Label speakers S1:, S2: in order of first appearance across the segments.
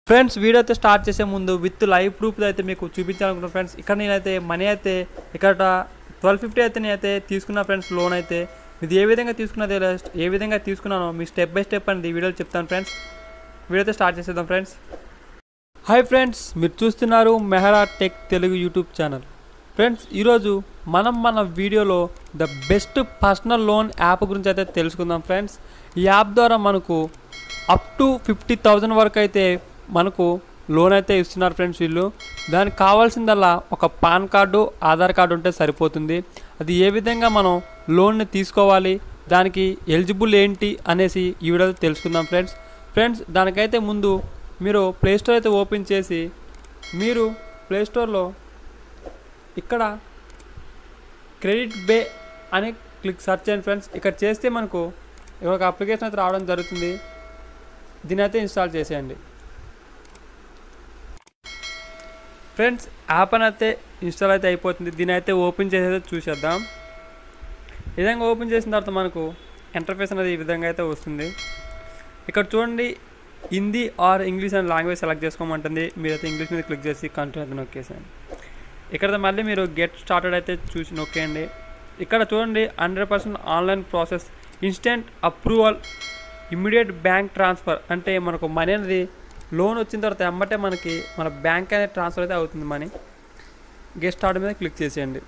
S1: Friends video అయితే start చేసే ముందు విత్ లైవ్ ప్రూఫ్ అయితే మీకు చూపించాలనుకుంటున్నాను ఫ్రెండ్స్. ఇక్కడ నేనైతే మనీ అయితే ఇక్కడ 1250 అయితే నేనైతే తీసుకున్నా ఫ్రెండ్స్. లోన్ అయితే ఇది ఏ విధంగా తీసుకున్నానో మీ స్టెప్ బై స్టెప్ అనేది వీడియోలో చెప్తాను ఫ్రెండ్స్. వీడియో అయితే స్టార్ట్ చేసేద్దాం ఫ్రెండ్స్. హాయ్ ఫ్రెండ్స్, మీరు చూస్తున్నారు Mehra tech Telugu YouTube channel. Friends ఈరోజు మన వీడియోలో the best personal loan app గురించి అయితే తెలుసుకుందాం ఫ్రెండ్స్. ఈ యాప్ ద్వారా మనకు అప్ టు 50,000 వరకు అయితే మనకు లోన్ అయితే ఇస్తున్నారు ఫ్రెండ్స్. వీళ్ళు దానికి కావాల్సిందల్లా ఒక పాన్ కార్డు, ఆధార్ కార్డు ఉంటే సరిపోతుంది. అది ఏ విధంగా మనం లోన్ని తీసుకోవాలి, దానికి ఎలిజిబుల్ ఏంటి అనేసి ఈ వీడియోలో తెలుసుకుందాం ఫ్రెండ్స్. దానికైతే ముందు మీరు ప్లేస్టోర్ అయితే ఓపెన్ చేసి మీరు ప్లేస్టోర్లో ఇక్కడ క్రెడిట్ బే అని సెర్చ్ చేయండి ఫ్రెండ్స్. ఇక్కడ చేస్తే మనకు ఒక అప్లికేషన్ అయితే రావడం జరుగుతుంది. దీని అయితే ఇన్స్టాల్ చేసేయండి ఫ్రెండ్స్. యాప్ అని అయితే ఇన్స్టాల్ అయితే అయిపోతుంది. దీని అయితే ఓపెన్ చేసేది చూసేద్దాం. ఈ విధంగా ఓపెన్ చేసిన తర్వాత మనకు ఇంటర్ఫేస్ అనేది ఈ విధంగా అయితే వస్తుంది. ఇక్కడ చూడండి, హిందీ ఆర్ ఇంగ్లీష్ అనే లాంగ్వేజ్ సెలెక్ట్ చేసుకోమంటుంది. మీరైతే ఇంగ్లీష్ మీద క్లిక్ చేసి కంటిన్యూ అయితే నొక్కేసాను. ఇక్కడ మళ్ళీ మీరు గెట్ స్టార్టెడ్ అయితే చూసి నొక్కేయండి. ఇక్కడ చూడండి 100% online process, instant approval, immediate bank transfer. అంటే మనకు మనీ అనేది లోన్ వచ్చిన తర్వాత ఎమ్మటే మనకి మన బ్యాంక్ అనేది ట్రాన్స్ఫర్ అయితే అవుతుంది మనీ. గెట్ స్టార్ట్ మీద క్లిక్ చేసేయండి.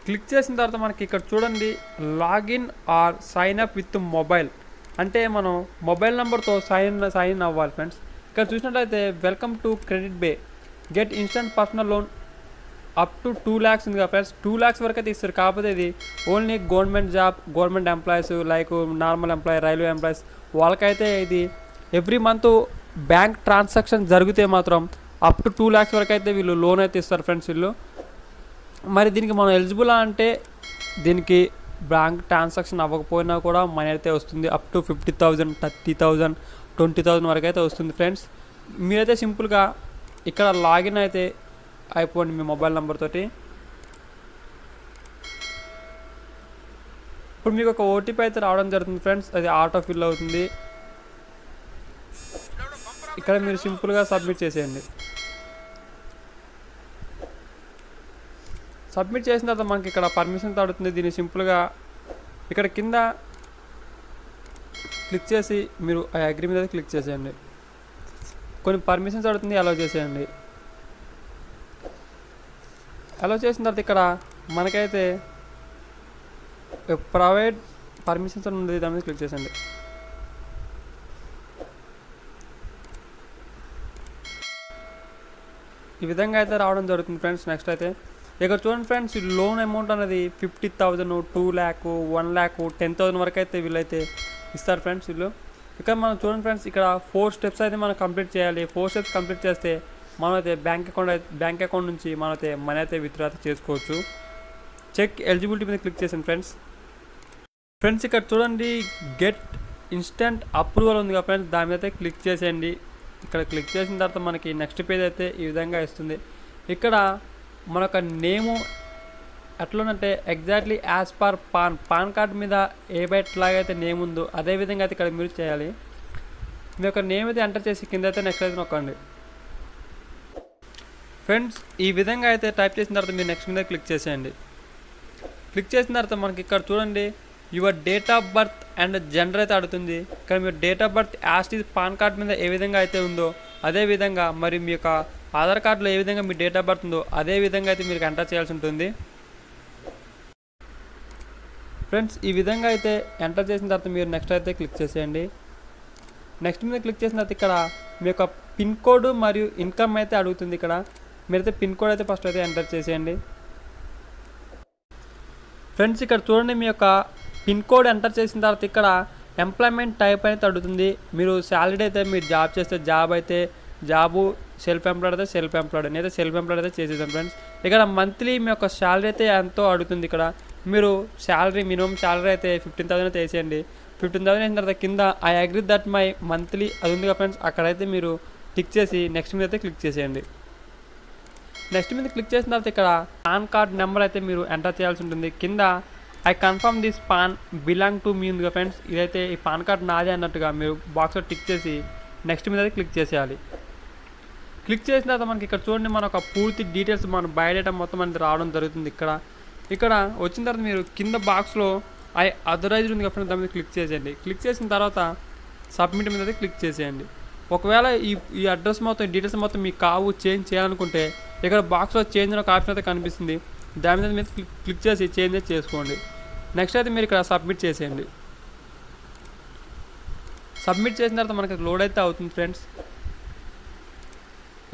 S1: క్లిక్ చేసిన తర్వాత మనకి ఇక్కడ చూడండి login or sign up with mobile. అంటే మనం మొబైల్ నెంబర్తో సైన్ అవ్వాలి ఫ్రెండ్స్. ఇక్కడ చూసినట్లయితే welcome to credit bay, get instant personal loan up to 2 lakhs ఉంది కదా ఫ్రెండ్స్. 2 lakhs వరకు అయితే ఇస్తారు. కాకపోతే ఇది only government employees like normal employee, railway employees వాళ్ళకైతే ఇది ఎవ్రీ మంత్ బ్యాంక్ ట్రాన్సాక్షన్ జరిగితే మాత్రం అప్ టు 2 lakhs వరకు అయితే వీళ్ళు లోన్ అయితే ఇస్తారు ఫ్రెండ్స్ వీళ్ళు. మరి దీనికి మనం ఎలిజిబుల్ అంటే దీనికి బ్యాంక్ ట్రాన్సాక్షన్ అవ్వకపోయినా కూడా మనీ అయితే వస్తుంది. అప్ టు 50,000, 30,000, 20,000 వరకు అయితే వస్తుంది ఫ్రెండ్స్. మీరైతే సింపుల్గా ఇక్కడ లాగిన్ అయితే అయిపోండి మీ మొబైల్ నెంబర్ తోటి. ఇప్పుడు మీకు ఒక ఓటీపీ అయితే రావడం జరుగుతుంది ఫ్రెండ్స్. అది ఆటో ఫిల్ అవుతుంది. ఇక్కడ మీరు సింపుల్గా సబ్మిట్ చేసేయండి. సబ్మిట్ చేసిన తర్వాత మనకి ఇక్కడ పర్మిషన్ అడుగుతుంది. దీన్ని సింపుల్గా ఇక్కడ కింద క్లిక్ చేసి మీరు ఆ అగ్రీ మీద క్లిక్ చేసేయండి. కొన్ని పర్మిషన్స్ అడుగుతుంది, అలౌ చేసేయండి. అలౌ చేసిన తర్వాత ఇక్కడ మనకైతే ప్రైవేట్ పర్మిషన్స్ అని ఉంది, దాని మీద క్లిక్ చేసేయండి. ఈ విధంగా అయితే రావడం జరుగుతుంది ఫ్రెండ్స్. నెక్స్ట్ అయితే ఇక్కడ చూడండి ఫ్రెండ్స్, ఈ లోన్ అమౌంట్ అనేది 50,000, 2 lakh, 1 lakh, 10,000 వరకు అయితే వీళ్ళైతే ఇస్తారు ఫ్రెండ్స్ వీళ్ళు. ఇక్కడ మనం చూడండి ఫ్రెండ్స్, ఇక్కడ 4 steps అయితే మనం కంప్లీట్ చేయాలి. 4 steps కంప్లీట్ చేస్తే మనమైతే బ్యాంక్ అకౌంట్ నుంచి మనమైతే మనీ అయితే విత్డ్రా చేసుకోవచ్చు. చెక్ ఎలిజిబిలిటీ మీద క్లిక్ చేసాను ఫ్రెండ్స్. ఇక్కడ చూడండి గెట్ ఇన్స్టెంట్ అప్రూవల్ ఉంది కదా ఫ్రెండ్స్, దాని మీద అయితే క్లిక్ చేసేయండి. ఇక్కడ క్లిక్ చేసిన తర్వాత మనకి నెక్స్ట్ పేజ్ అయితే ఈ విధంగా ఇస్తుంది. ఇక్కడ మనొక నేము ఎట్లనంటే exactly as per PAN card మీద ఏ బయటలాగైతే నేమ్ ఉందో అదేవిధంగా అయితే ఇక్కడ మీరు చేయాలి. మీ యొక్క నేమ్ అయితే ఎంటర్ చేసి కింద అయితే నెక్స్ట్ అయితే నొక్కండి ఫ్రెండ్స్. ఈ విధంగా అయితే టైప్ చేసిన తర్వాత మీరు నెక్స్ట్ మీద క్లిక్ చేసేయండి. క్లిక్ చేసిన తర్వాత మనకి ఇక్కడ చూడండి your date of birth and gender అయితే అడుగుతుంది. ఇక్కడ మీరు date of birth as is pan card మీద ఏ విధంగా అయితే ఉందో అదేవిధంగా మరి మీ యొక్క ఆధార్ కార్డులో ఏ విధంగా మీ డేట్ ఆఫ్ బర్త్ ఉందో అదే విధంగా అయితే మీరు ఎంటర్ చేయాల్సి ఉంటుంది ఫ్రెండ్స్. ఈ విధంగా అయితే ఎంటర్ చేసిన తర్వాత మీరు నెక్స్ట్ అయితే క్లిక్ చేసేయండి. నెక్స్ట్ మీద క్లిక్ చేసిన తర్వాత ఇక్కడ మీ యొక్క పిన్ కోడ్ మరియు ఇన్కమ్ అయితే అడుగుతుంది. ఇక్కడ మీరైతే పిన్ కోడ్ అయితే ఫస్ట్ అయితే ఎంటర్ చేసేయండి ఫ్రెండ్స్. ఇక్కడ చూడండి మీ యొక్క పిన్ కోడ్ ఎంటర్ చేసిన తర్వాత ఇక్కడ ఎంప్లాయ్మెంట్ టైప్ అయితే అడుగుతుంది. మీరు శాలరీ అయితే మీరు జాబ్ చేస్తే జాబ్ అయితే జాబు, సెల్ఫ్ ఎంప్లాయిడ్ అయితే సెల్ఫ్ ఎంప్లాయిడ్, నేనైతే సెల్ఫ్ ఎంప్లాయిడ్ అయితే చేసేసాను ఫ్రెండ్స్. ఇక్కడ మంత్లీ మీ యొక్క శాలరీ అయితే ఎంతో అడుగుతుంది. ఇక్కడ మీరు మినిమం శాలరీ అయితే 15,000 అయితే వేసేయండి. 15,000 వేసిన తర్వాత కింద I agree that my monthly అది ఉంది కదా ఫ్రెండ్స్, అక్కడైతే మీరు టిక్ చేసి నెక్స్ట్ మీద అయితే క్లిక్ చేసేయండి. నెక్స్ట్ మీద క్లిక్ చేసిన తర్వాత ఇక్కడ పాన్ కార్డ్ నెంబర్ అయితే మీరు ఎంటర్ చేయాల్సి ఉంటుంది. కింద I confirm this PAN belong to me ఉందిగా ఫ్రెండ్స్, ఇదైతే ఈ పాన్ కార్డ్ నాదే అన్నట్టుగా మీరు బాక్స్లో టిక్ చేసి నెక్స్ట్ మీద క్లిక్ చేసేయాలి. క్లిక్ చేసిన తర్వాత మనకి ఇక్కడ చూడండి, మన ఒక పూర్తి డీటెయిల్స్ మన బయోడేటా మొత్తం అనేది రావడం జరుగుతుంది. ఇక్కడ వచ్చిన తర్వాత మీరు కింద బాక్స్లో ఐ అథరైజ్డ్ ఉంది కాబట్టి దాని మీద క్లిక్ చేసేయండి. క్లిక్ చేసిన తర్వాత సబ్మిట్ మీద క్లిక్ చేసేయండి. ఒకవేళ ఈ అడ్రస్ మొత్తం డీటెయిల్స్ మొత్తం మీకు చేంజ్ చేయాలనుకుంటే ఇక్కడ బాక్స్లో చేంజ్ అనే ఒక ఆప్షన్ అయితే కనిపిస్తుంది, దాని మీద క్లిక్ చేసి చేంజ్ చేసుకోండి. నెక్స్ట్ అయితే మీరు ఇక్కడ సబ్మిట్ చేసేయండి. సబ్మిట్ చేసిన తర్వాత మనకి లోడ్ అయితే అవుతుంది ఫ్రెండ్స్.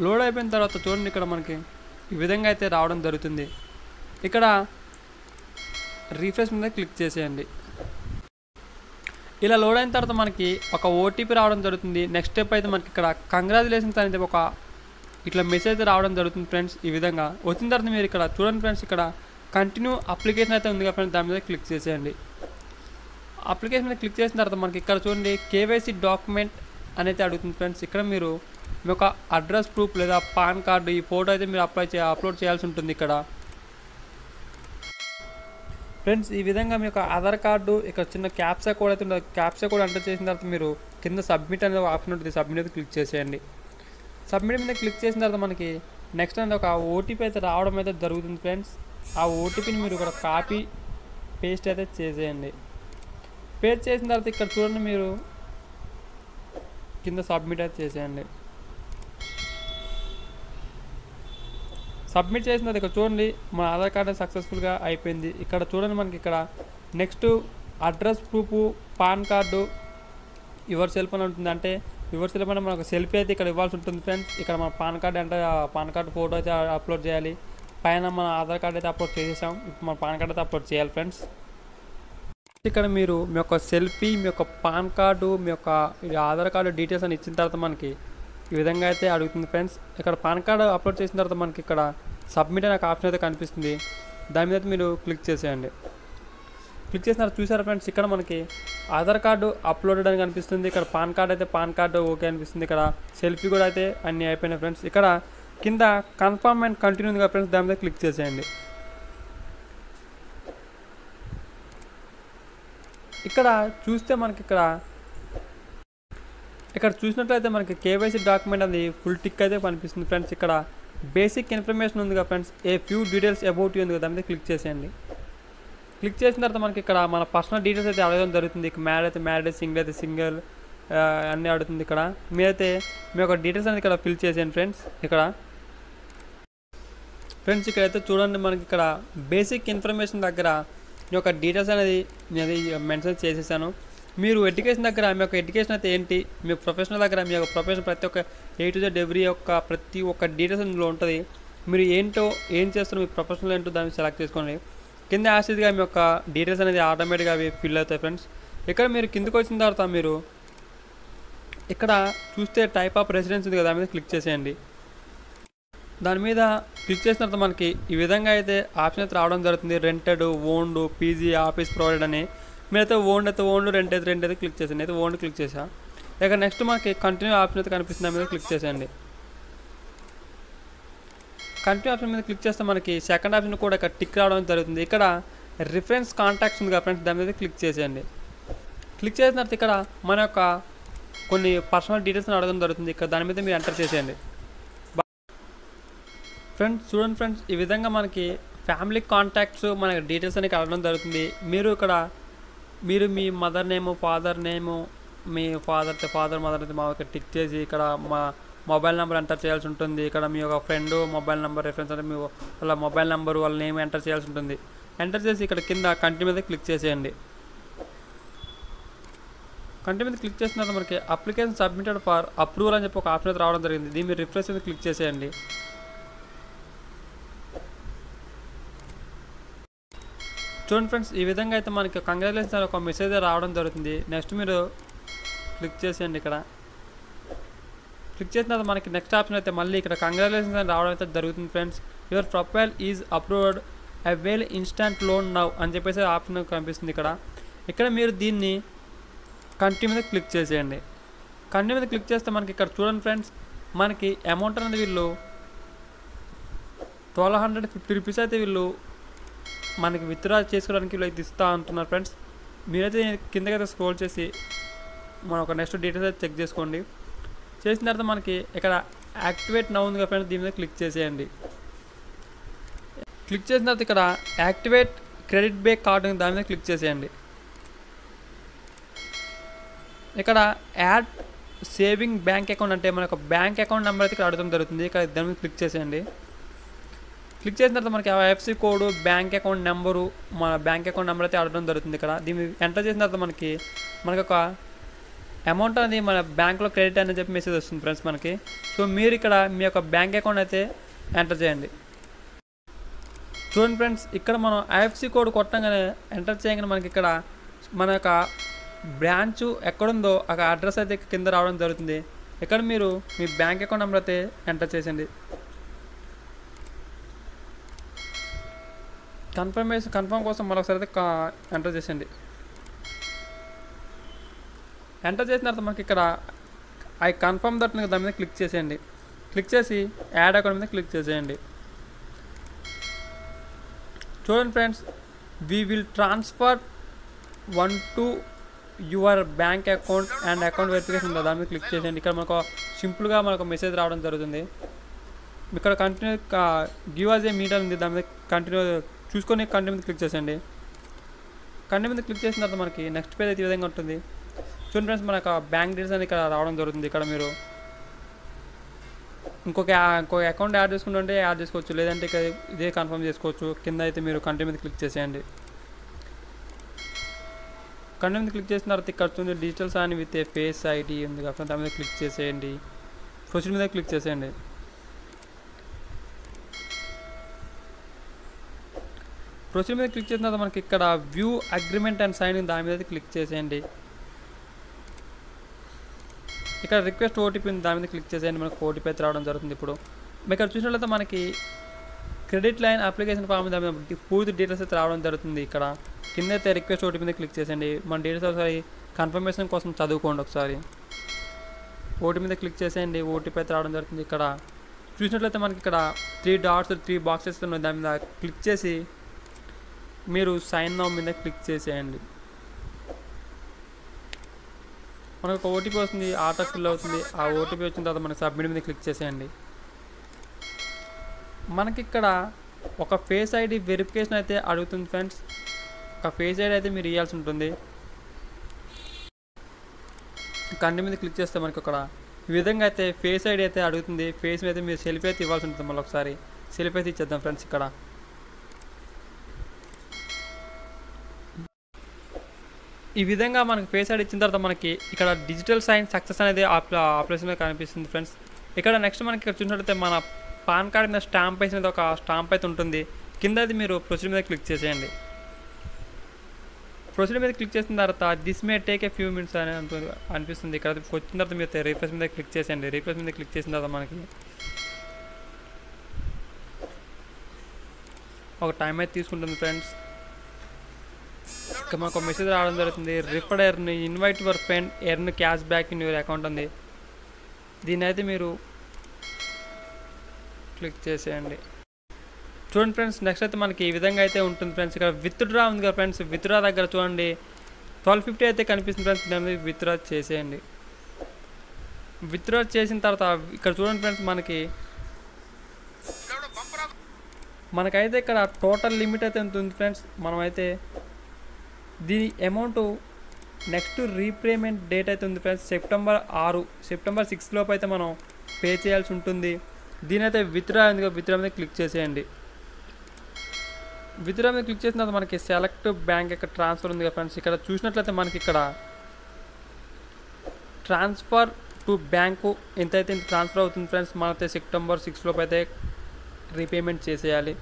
S1: లోడ్ అయిపోయిన తర్వాత చూడండి, ఇక్కడ మనకి ఈ విధంగా అయితే రావడం జరుగుతుంది. ఇక్కడ రీఫ్రెష్ మీద క్లిక్ చేసేయండి. ఇలా లోడ్ అయిన తర్వాత మనకి ఒక ఓటీపీ రావడం జరుగుతుంది. నెక్స్ట్ స్టెప్ అయితే మనకి ఇక్కడ కంగ్రాచులేషన్స్ అనేది ఒక ఇట్లా మెసేజ్ రావడం జరుగుతుంది ఫ్రెండ్స్. ఈ విధంగా వచ్చిన తర్వాత మీరు ఇక్కడ చూడండి ఫ్రెండ్స్, ఇక్కడ కంటిన్యూ అప్లికేషన్ అయితే ఉంది కదా ఫ్రెండ్స్, దాని మీద క్లిక్ చేసేయండి. అప్లికేషన్ మీద క్లిక్ చేసిన తర్వాత మనకి ఇక్కడ చూడండి కేవైసీ డాక్యుమెంట్ అనేది అడుగుతుంది ఫ్రెండ్స్. ఇక్కడ మీరు మీ యొక్క అడ్రస్ ప్రూఫ్ లేదా పాన్ కార్డు ఈ ఫోటో అయితే మీరు అప్లోడ్ చేయాల్సి ఉంటుంది. ఇక్కడ ఫ్రెండ్స్ ఈ విధంగా మీ యొక్క ఆధార్ కార్డు ఇక్కడ చిన్న క్యాప్సా కోడ్ అయితే ఉంటుంది. క్యాప్సా కోడ్ ఎంటర్ చేసిన తర్వాత మీరు కింద సబ్మిట్ అనేది ఆప్షన్ ఉంటుంది, సబ్మిట్ అయితే క్లిక్ చేసేయండి. సబ్మిట్ మీద క్లిక్ చేసిన తర్వాత మనకి నెక్స్ట్ అనేది ఒక ఓటీపీ అయితే రావడం అయితే జరుగుతుంది ఫ్రెండ్స్. ఆ ఓటీపీని మీరు ఇక్కడ కాపీ పేస్ట్ అయితే చేసేయండి. పేస్ట్ చేసిన తర్వాత ఇక్కడ చూడండి, మీరు కింద సబ్మిట్ అయితే చేసేయండి. సబ్మిట్ చేసిన తర్వాత ఇక్కడ చూడండి, మన ఆధార్ కార్డు సక్సెస్ఫుల్గా అయిపోయింది. ఇక్కడ చూడండి మనకి ఇక్కడ next address proof, pan card, your self అని ఉంటుంది. అంటే యువర్ సెల్ఫ్ అంటే మనకు సెల్ఫీ అయితే ఇక్కడ ఇవ్వాల్సి ఉంటుంది ఫ్రెండ్స్. ఇక్కడ మన పాన్ కార్డు అంటే పాన్ కార్డు ఫోటో అయితే అప్లోడ్ చేయాలి. పైన మన ఆధార్ కార్డు అయితే అప్లోడ్ చేసేసాం, ఇప్పుడు మన పాన్ కార్డు అయితే అప్లోడ్ చేయాలి ఫ్రెండ్స్. ఇక్కడ మీరు మీ యొక్క సెల్ఫీ, మీ యొక్క పాన్ కార్డు, మీ యొక్క ఆధార్ కార్డు డీటెయిల్స్ అని ఇచ్చిన తర్వాత మనకి ఈ విధంగా అయితే అడుగుతుంది ఫ్రెండ్స్. ఇక్కడ పాన్ కార్డు అప్లోడ్ చేసిన తర్వాత మనకి ఇక్కడ సబ్మిట్ అనే ఆప్షన్ అయితే కనిపిస్తుంది, దాని మీద మీరు క్లిక్ చేసేయండి. క్లిక్ చేసిన తర్వాత చూసారా ఫ్రెండ్స్, ఇక్కడ మనకి ఆధార్ కార్డు అప్లోడెడ్ అని కనిపిస్తుంది. ఇక్కడ పాన్ కార్డు అయితే పాన్ కార్డు ఓకే అనిపిస్తుంది. ఇక్కడ సెల్ఫీ కూడా అయితే అన్నీ అయిపోయినాయి ఫ్రెండ్స్. ఇక్కడ కింద కన్ఫర్మ్ అండ్ కంటిన్యూ ఉంది కదా ఫ్రెండ్స్, దాని మీద క్లిక్ చేసేయండి. ఇక్కడ చూస్తే మనకి ఇక్కడ చూసినట్లయితే మనకి కేవైసీ డాక్యుమెంట్ అది ఫుల్ టిక్ అయితే కనిపిస్తుంది ఫ్రెండ్స్. ఇక్కడ బేసిక్ ఇన్ఫర్మేషన్ ఉంది కదా friends, a few details about you ఉంది కదా, దాని మీద క్లిక్ చేసేయండి. క్లిక్ చేసిన తర్వాత మనకి ఇక్కడ మన పర్సనల్ డీటెయిల్స్ అయితే అడగడం జరుగుతుంది. మ్యారేజ్ అయితే మ్యారేజ్, సింగిల్ అయితే సింగిల్ అన్నీ అడుగుతుంది. ఇక్కడ మీరైతే మీ యొక్క డీటెయిల్స్ అనేది ఇక్కడ ఫిల్ చేసేయండి ఫ్రెండ్స్. ఫ్రెండ్స్ ఇక్కడైతే చూడండి, మనకి ఇక్కడ బేసిక్ ఇన్ఫర్మేషన్ దగ్గర మీ యొక్క డీటెయిల్స్ అనేది మెన్షన్ చేసేసాను. మీరు ఎడ్యుకేషన్ దగ్గర మీ యొక్క ఎడ్యుకేషన్ అయితే ఏంటి, మీ ప్రొఫెషనల్ దగ్గర మీ యొక్క ప్రొఫెషన్ ప్రతి ఒక్క A to Z ప్రతి ఒక్క డీటెయిల్స్ ఇందులో ఉంటుంది. మీరు ఏం చేస్తారో మీ ప్రొఫెషనల్ ఏంటో దాన్ని సెలెక్ట్ చేసుకోండి. కింద యాసిడ్గా మీ యొక్క డీటెయిల్స్ అనేది ఆటోమేటిక్గా అవి ఫిల్ అవుతాయి ఫ్రెండ్స్. ఇక్కడ మీరు కిందకు వచ్చిన తర్వాత మీరు ఇక్కడ చూస్తే టైప్ ఆఫ్ రెసిడెన్స్ ఉంది కదా, దాని మీద క్లిక్ చేసేయండి. దాని మీద క్లిక్ చేసిన తర్వాత మనకి ఈ విధంగా అయితే ఆప్షన్ అయితే రావడం జరుగుతుంది, rented, owned, PG, office provided అని. మీరైతే ఓన్డ్ అయితే ఓన్డ్, రెంట్ అయితే క్లిక్ చేసేయండి. అయితే ఓన్డ్ క్లిక్ చేసా. ఇక నెక్స్ట్ మనకి కంటిన్యూ ఆప్షన్ అయితే కనిపిస్తుంది, దాని మీద క్లిక్ చేసేయండి. కంటిన్యూ ఆప్షన్ మీద క్లిక్ చేస్తే మనకి సెకండ్ ఆప్షన్ కూడా ఇక్కడ టిక్ రావడం జరుగుతుంది. ఇక్కడ రిఫరెన్స్ కాంటాక్ట్స్ ఉంది కదా ఫ్రెండ్స్, దాని మీద క్లిక్ చేసేయండి. క్లిక్ చేసిన తర్వాత ఇక్కడ మన యొక్క కొన్ని పర్సనల్ డీటెయిల్స్ అడగడం జరుగుతుంది. ఇక్కడ దాని మీద మీరు ఎంటర్ చేసేయండి. ఫ్రెండ్స్ చూడండి ఫ్రెండ్స్, ఈ విధంగా మనకి ఫ్యామిలీ కాంటాక్ట్స్ మన డీటెయిల్స్ అనేవి అడగడం జరుగుతుంది. మీరు మీ మదర్ నేము, ఫాదర్ నేము, మీ ఫాదర్ మదర్ అయితే మా ఇక్కడ టిక్ చేసి ఇక్కడ మా మొబైల్ నెంబర్ ఎంటర్ చేయాల్సి ఉంటుంది. ఇక్కడ మీ యొక్క ఫ్రెండ్ మొబైల్ నెంబర్ రిఫరెన్స్ అంటే మీ వాళ్ళ మొబైల్ నెంబర్, వాళ్ళ నేమ్ ఎంటర్ చేయాల్సి ఉంటుంది. ఎంటర్ చేసి ఇక్కడ కింద కంటిన్యూ మీద క్లిక్ చేసేయండి. కంటిన్యూ మీద క్లిక్ చేసిన తర్వాత మనకి అప్లికేషన్ సబ్మిటెడ్ ఫర్ అప్రూవల్ అని చెప్పి ఒక ఆప్షన్ అయితే రావడం జరిగింది. దీన్ని మీరు రిఫ్రెష్ మీద క్లిక్ చేసేయండి. చూడండి ఫ్రెండ్స్, ఈ విధంగా అయితే మనకి కంగ్రాచులేషన్స్ ఒక మెసేజ్ రావడం జరుగుతుంది. నెక్స్ట్ మీరు క్లిక్ చేసేయండి. ఇక్కడ క్లిక్ చేసిన తర్వాత మనకి నెక్స్ట్ ఆప్షన్ అయితే మళ్ళీ ఇక్కడ కంగ్రాచులేషన్స్ అని రావడం అయితే జరుగుతుంది friends. Your profile is approved, avail instant loan now అని చెప్పేసి ఆప్షన్ కనిపిస్తుంది. ఇక్కడ మీరు దీన్ని కంటిన్యూ మీద క్లిక్ చేసేయండి. కంటిన్యూ మీద క్లిక్ చేస్తే మనకి ఇక్కడ చూడండి ఫ్రెండ్స్, మనకి అమౌంట్ అనేది వీళ్ళు 1250 రూపీస్ అయితే వీళ్ళు మనకి విత్డ్రా చేసుకోవడానికి ఇలా ఇస్తా అంటున్నారు ఫ్రెండ్స్. మీరైతే కిందకైతే స్క్రోల్ చేసి మనం ఒక నెక్స్ట్ డీటెయిల్స్ అయితే చెక్ చేసుకోండి. చేసిన తర్వాత మనకి ఇక్కడ యాక్టివేట్ నౌ ఉంది కదా ఫ్రెండ్స్, దీని మీద క్లిక్ చేసేయండి. క్లిక్ చేసిన తర్వాత ఇక్కడ యాక్టివేట్ క్రెడిట్ బ్యాక్ కార్డు దాని మీద క్లిక్ చేసేయండి. ఇక్కడ యాడ్ సేవింగ్ బ్యాంక్ అకౌంట్ అంటే మనకు బ్యాంక్ అకౌంట్ నెంబర్ అయితే ఇక్కడ అడగడం జరుగుతుంది. ఇక్కడ దాని మీద క్లిక్ చేసేయండి. క్లిక్ చేసిన తర్వాత మనకి IFSC code, bank account number, మన బ్యాంక్ అకౌంట్ నెంబర్ అయితే అడగడం జరుగుతుంది. ఇక్కడ దీన్ని ఎంటర్ చేసిన తర్వాత మనకి ఒక అమౌంట్ అనేది మన బ్యాంక్లో క్రెడిట్ అని చెప్పి మెసేజ్ వస్తుంది ఫ్రెండ్స్ మనకి. సో మీరు ఇక్కడ మీ యొక్క బ్యాంక్ అకౌంట్ అయితే ఎంటర్ చేయండి. చూడండి ఫ్రెండ్స్, ఇక్కడ మనం ఐఎఫ్ఎస్సి కోడ్ కొట్టగానే ఎంటర్ చేయగానే మనకి ఇక్కడ మన యొక్క బ్రాంచ్ ఎక్కడుందో ఒక అడ్రస్ అయితే కింద రావడం జరుగుతుంది. ఇక్కడ మీరు మీ బ్యాంక్ అకౌంట్ నెంబర్ అయితే ఎంటర్ చేసేయండి. కన్ఫర్మ్ కోసం మరొకసారి అయితే ఎంటర్ చేసేయండి. ఎంటర్ చేసిన తర్వాత మనకి ఇక్కడ ఐ కన్ఫర్మ్ దట్ దాని మీద క్లిక్ చేసేయండి. క్లిక్ చేసి యాడ్ అకౌంట్ మీద క్లిక్ చేసేయండి. చూడండి friends, we will transfer 1 to your bank account and account verification ఉందా దాని మీద క్లిక్ చేసేయండి. ఇక్కడ మనకు సింపుల్గా మనకు మెసేజ్ రావడం జరుగుతుంది. ఇక్కడ కంటిన్యూ గివ్ అస్ ఏ మీటర్ ఉంది, దాని మీద కంటిన్యూ చూసుకొని కంటిన్యూ మీద క్లిక్ చేసేయండి. కంటిన్యూ మీద క్లిక్ చేసిన తర్వాత మనకి నెక్స్ట్ పేజ్ అయితే ఈ విధంగా ఉంటుంది. చూడండి ఫ్రెండ్స్, మన బ్యాంక్ డీటెయిల్స్ అనేది ఇక్కడ రావడం జరుగుతుంది. ఇక్కడ మీరు ఇంకొక అకౌంట్ యాడ్ చేసుకుంటుంటే యాడ్ చేసుకోవచ్చు, లేదంటే ఇక్కడ ఇదే కన్ఫర్మ్ చేసుకోవచ్చు. కింద అయితే మీరు కంటిన్యూ మీద క్లిక్ చేసేయండి. కంటిన్యూ మీద క్లిక్ చేసిన తర్వాత ఇక్కడ చూడండి digital sign with a face ID ఉంది కాబట్టి దాని మీద క్లిక్ చేసేయండి. ప్రొసీడ్ మీద క్లిక్ చేసేయండి. ప్రొసీడ్ మీద క్లిక్ చేసిన తర్వాత మనకి ఇక్కడ వ్యూ అగ్రిమెంట్ అండ్ సైన్ దాని మీద క్లిక్ చేసేయండి. ఇక్కడ రిక్వెస్ట్ ఓటీపీ దాని మీద క్లిక్ చేసేయండి. మనకు ఓటీపీ అయితే రావడం జరుగుతుంది. ఇప్పుడు ఇక్కడ చూసినట్లయితే మనకి క్రెడిట్ లైన్ అప్లికేషన్ ఫామ్ దాని మీద పూర్తి డీటెయిల్స్ అయితే రావడం జరుగుతుంది. ఇక్కడ కింద అయితే రిక్వెస్ట్ ఓటీపీ మీద క్లిక్ చేసేయండి. మన డీటెయిల్స్ ఒకసారి కన్ఫర్మేషన్ కోసం చదువుకోండి ఒకసారి. ఓటీపీ మీద క్లిక్ చేసేయండి. ఓటీపీ అయితే రావడం జరుగుతుంది. ఇక్కడ చూసినట్లయితే మనకి ఇక్కడ 3 dots 3 boxes ఉన్నాయి. దాని మీద క్లిక్ చేసి మీరు సైన్ నౌ మీద క్లిక్ చేసేయండి. మనకు ఒక ఓటీపీ వస్తుంది, ఆటో ఫిల్ అవుతుంది. ఆ ఓటీపీ వచ్చిన తర్వాత మనకి సబ్మిట్ మీద క్లిక్ చేసేయండి. మనకి ఇక్కడ ఒక ఫేస్ ఐడి వెరిఫికేషన్ అయితే అడుగుతుంది ఫ్రెండ్స్. ఒక ఫేస్ ఐడి అయితే మీరు ఇవ్వాల్సి ఉంటుంది. కంటి మీద క్లిక్ చేస్తే మనకి అక్కడ ఈ విధంగా అయితే ఫేస్ ఐడి అయితే అడుగుతుంది. ఫేస్ మీద మీరు సెల్ఫీ అయితే ఇవ్వాల్సి ఉంటుంది. మళ్ళీ ఒకసారి సెల్ఫీ అయితే ఇచ్చేద్దాం ఫ్రెండ్స్. ఇక్కడ ఈ విధంగా మనకి ఫేస్ ఐడి ఇచ్చిన తర్వాత మనకి ఇక్కడ డిజిటల్ సైన్ సక్సెస్ అనేది ఆపరేషన్ మీద కనిపిస్తుంది ఫ్రెండ్స్. ఇక్కడ నెక్స్ట్ మనకి ఇక్కడ చూసినట్లయితే మన పాన్ కార్డ్ మీద స్టాంప్ వేసినది ఒక స్టాంప్ అయితే ఉంటుంది. కింద అది మీరు ప్రొసీడ్ మీద క్లిక్ చేసేయండి. ప్రొసీడ్ మీద క్లిక్ చేసిన తర్వాత this may take a few minutes అని అనిపిస్తుంది. ఇక్కడ వచ్చిన తర్వాత మీరు రిఫ్రెష్ మీద క్లిక్ చేసేయండి. రిఫ్రెష్ మీద క్లిక్ చేసిన తర్వాత మనకి ఒక టైం అయితే తీసుకుంటుంది ఫ్రెండ్స్. ఇక్కడ మనకు మెసేజ్ రావడం జరుగుతుంది. Referred earn invite your friend earn cash back in your account ఉంది. దీన్ని అయితే మీరు క్లిక్ చేసేయండి. చూడండి ఫ్రెండ్స్, నెక్స్ట్ అయితే మనకి ఈ విధంగా అయితే ఉంటుంది ఫ్రెండ్స్. ఇక్కడ విత్డ్రా ఉంది కదా ఫ్రెండ్స్, విత్డ్రా దగ్గర చూడండి 1250 అయితే కనిపిస్తుంది ఫ్రెండ్స్. దాని మీద విత్డ్రా చేసేయండి. విత్డ్రా చేసిన తర్వాత ఇక్కడ చూడండి ఫ్రెండ్స్, మనకైతే ఇక్కడ టోటల్ లిమిట్ అయితే ఉంటుంది ఫ్రెండ్స్. మనమైతే దీని అమౌంట్ నెక్స్ట్ రీపేమెంట్ డేట్ అయితే ఉంది ఫ్రెండ్స్. సెప్టెంబర్ 6 లోపు అయితే మనం పే చేయాల్సి ఉంటుంది. దీని అయితే విత్డ్రా ఉంది, విత్డ్రా మీద క్లిక్ చేసేయండి. విత్డ్రా మీద క్లిక్ చేసిన తర్వాత మనకి సెలెక్ట్ బ్యాంక్ యొక్క ట్రాన్స్ఫర్ ఉంది కదా ఫ్రెండ్స్. ఇక్కడ చూసినట్లయితే మనకి ఇక్కడ ట్రాన్స్ఫర్ టు బ్యాంకు ఎంతైతే ట్రాన్స్ఫర్ అవుతుంది ఫ్రెండ్స్. మనైతే సెప్టెంబర్ 6 లోపు అయితే రీపేమెంట్ చేసేయాలి.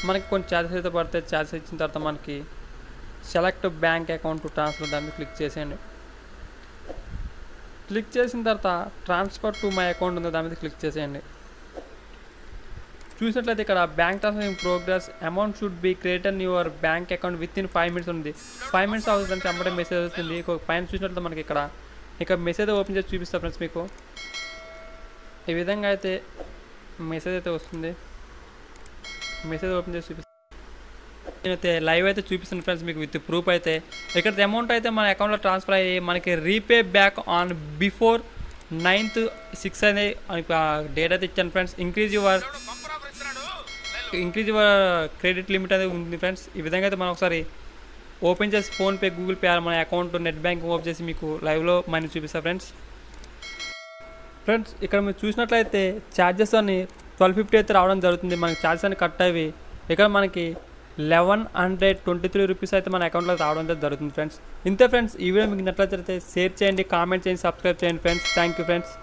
S1: మనకి కొన్ని ఛార్జెస్ అయితే పడతాయి. ఛార్జెస్ ఇచ్చిన తర్వాత మనకి select bank account to transfer దాన్ని క్లిక్ చేసేయండి. క్లిక్ చేసిన తర్వాత ట్రాన్స్ఫర్ టు మై అకౌంట్ ఉంది, దాని మీద క్లిక్ చేసేయండి. చూసినట్లయితే ఇక్కడ bank transfer in progress, amount should be created your bank account with in 5 minutes ఉంది. 5 minutes అవుతుందని వెంబడే మెసేజ్ వస్తుంది. పైన చూసినట్లయితే మనకి ఇక్కడ మెసేజ్ ఓపెన్ చేసి చూపిస్తా ఫ్రెండ్స్. మీకు ఈ విధంగా అయితే మెసేజ్ అయితే వస్తుంది. మెసేజ్ ఓపెన్ చేసి చూపిస్తా. నేనైతే లైవ్ అయితే చూపిస్తాను ఫ్రెండ్స్ మీకు విత్ ప్రూఫ్ అయితే. ఇక్కడ అమౌంట్ అయితే మన అకౌంట్లో ట్రాన్స్ఫర్ అయ్యి మనకి రీపే బ్యాక్ ఆన్ బిఫోర్ 9/6 అనే డేట్ అయితే ఇచ్చాను friends. Increase your credit limit అనేది ఉంది ఫ్రెండ్స్. ఈ విధంగా అయితే మనం ఒకసారి ఓపెన్ చేసి ఫోన్పే, గూగుల్ పే, మన అకౌంట్, నెట్ బ్యాంకింగ్ ఓపెన్ చేసి మీకు లైవ్లో మనీ చూపిస్తా ఫ్రెండ్స్. ఇక్కడ మీరు చూసినట్లయితే ఛార్జెస్ అని 1250 అయితే రావడం జరుగుతుంది. మనకి ఛార్జెస్ అని కట్ అయ్యి ఇక్కడ మనకి 1123 రూపీస్ అయితే మన అకౌంట్లో రావడం అయితే జరుగుతుంది ఫ్రెండ్స్. ఇంతే ఫ్రెండ్స్, ఈ వీడియో మీకు నచ్చినట్లయితే షేర్ చేయండి, కామెంట్ చేయండి, సబ్స్క్రైబ్ చేయండి ఫ్రెండ్స్. Thank you friends.